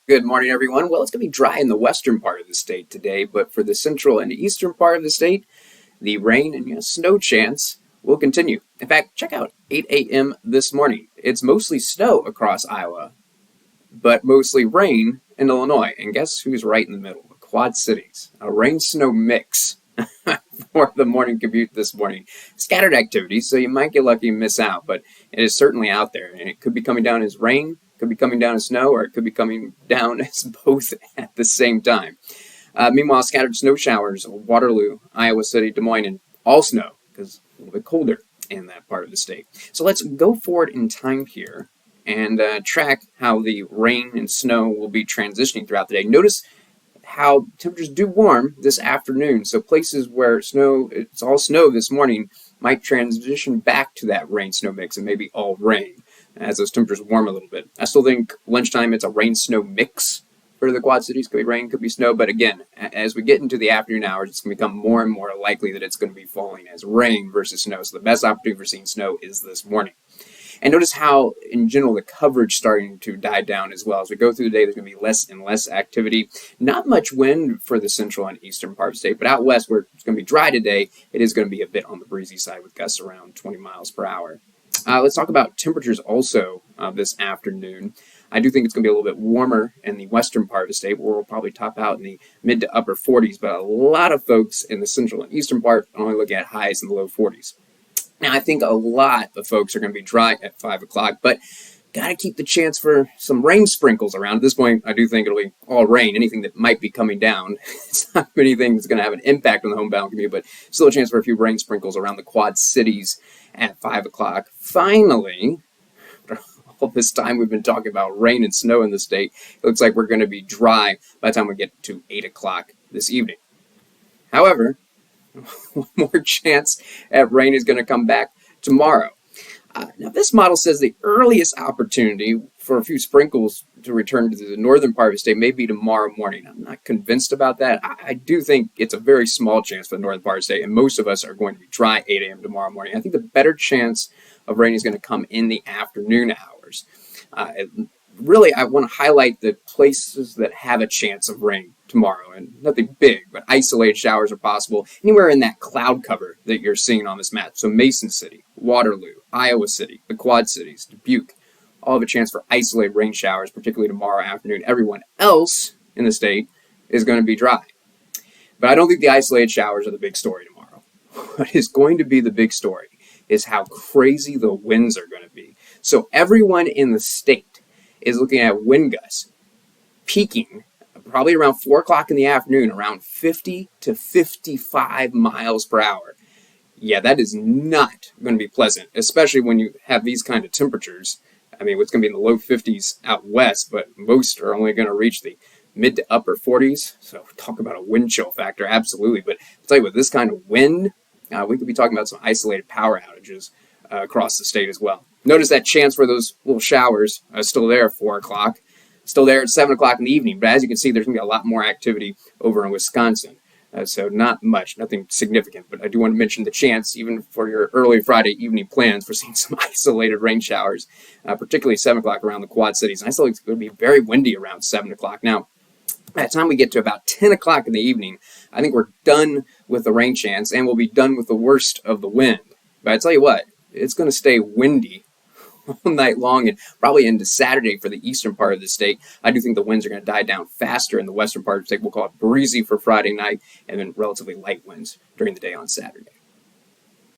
Good morning, everyone. Well, it's going to be dry in the western part of the state today, but for the central and eastern part of the state, the rain and snow chance will continue. In fact, check out 8 a.m. this morning. It's mostly snow across Iowa, but mostly rain in Illinois. And guess who's right in the middle? The Quad Cities. A rain-snow mix for the morning commute this morning. Scattered activity, so you might get lucky and miss out, but it is certainly out there, and it could be coming down as rain, could be coming down as snow, or it could be coming down as both at the same time. Meanwhile, scattered snow showers, Waterloo, Iowa City, Des Moines, and all snow, because it's a little bit colder in that part of the state. So let's go forward in time here and track how the rain and snow will be transitioning throughout the day. Notice how temperatures do warm this afternoon. So places where it's all snow this morning might transition back to that rain-snow mix and maybe all rain as those temperatures warm a little bit. I still think lunchtime it's a rain-snow mix for the Quad Cities. Could be rain, could be snow, but again, as we get into the afternoon hours, it's going to become more and more likely that it's going to be falling as rain versus snow. So the best opportunity for seeing snow is this morning. And notice how, in general, the coverage starting to die down as well. As we go through the day, there's going to be less and less activity. Not much wind for the central and eastern part of the state, but out west, where it's going to be dry today, it is going to be a bit on the breezy side with gusts around 20 miles per hour. Let's talk about temperatures also this afternoon. I do think it's going to be a little bit warmer in the western part of the state, where we'll probably top out in the mid to upper 40s, but a lot of folks in the central and eastern part are only looking at highs in the low 40s. Now, I think a lot of folks are going to be dry at 5 o'clock, but got to keep the chance for some rain sprinkles around. At this point, I do think it'll be all rain. Anything that might be coming down, it's not anything that's going to have an impact on the homebound commute, but still a chance for a few rain sprinkles around the Quad Cities at 5 o'clock. Finally, after all this time we've been talking about rain and snow in the state, it looks like we're going to be dry by the time we get to 8 o'clock this evening. However, one more chance at rain is going to come back tomorrow. Now, this model says the earliest opportunity for a few sprinkles to return to the northern part of the state may be tomorrow morning. I'm not convinced about that. I do think it's a very small chance for the northern part of the state, and most of us are going to be dry 8 a.m. tomorrow morning. I think the better chance of rain is going to come in the afternoon hours. Really, I want to highlight the places that have a chance of rain tomorrow, and nothing big, but isolated showers are possible anywhere in that cloud cover that you're seeing on this map. So Mason City, Waterloo, Iowa City, the Quad Cities, Dubuque, all have a chance for isolated rain showers, particularly tomorrow afternoon. Everyone else in the state is going to be dry. But I don't think the isolated showers are the big story tomorrow. What is going to be the big story is how crazy the winds are going to be. So everyone in the state is looking at wind gusts peaking probably around 4 o'clock in the afternoon, around 50 to 55 miles per hour. Yeah, that is not going to be pleasant, especially when you have these kind of temperatures. I mean, it's going to be in the low 50s out west, but most are only going to reach the mid to upper 40s. So talk about a wind chill factor, absolutely. But I'll tell you, with this kind of wind, we could be talking about some isolated power outages across the state as well. Notice that chance for those little showers still there at 4 o'clock. Still there at 7 o'clock in the evening, but as you can see, there's going to be a lot more activity over in Wisconsin. So not much, nothing significant, but I do want to mention the chance, even for your early Friday evening plans, for seeing some isolated rain showers, particularly 7 o'clock around the Quad Cities. And I still think it's going to be very windy around 7 o'clock. Now, by the time we get to about 10 o'clock in the evening, I think we're done with the rain chance, and we'll be done with the worst of the wind. But I tell you what, it's going to stay windy all night long and probably into Saturday for the eastern part of the state. I do think the winds are going to die down faster in the western part of the state. We'll call it breezy for Friday night, and then relatively light winds during the day on Saturday.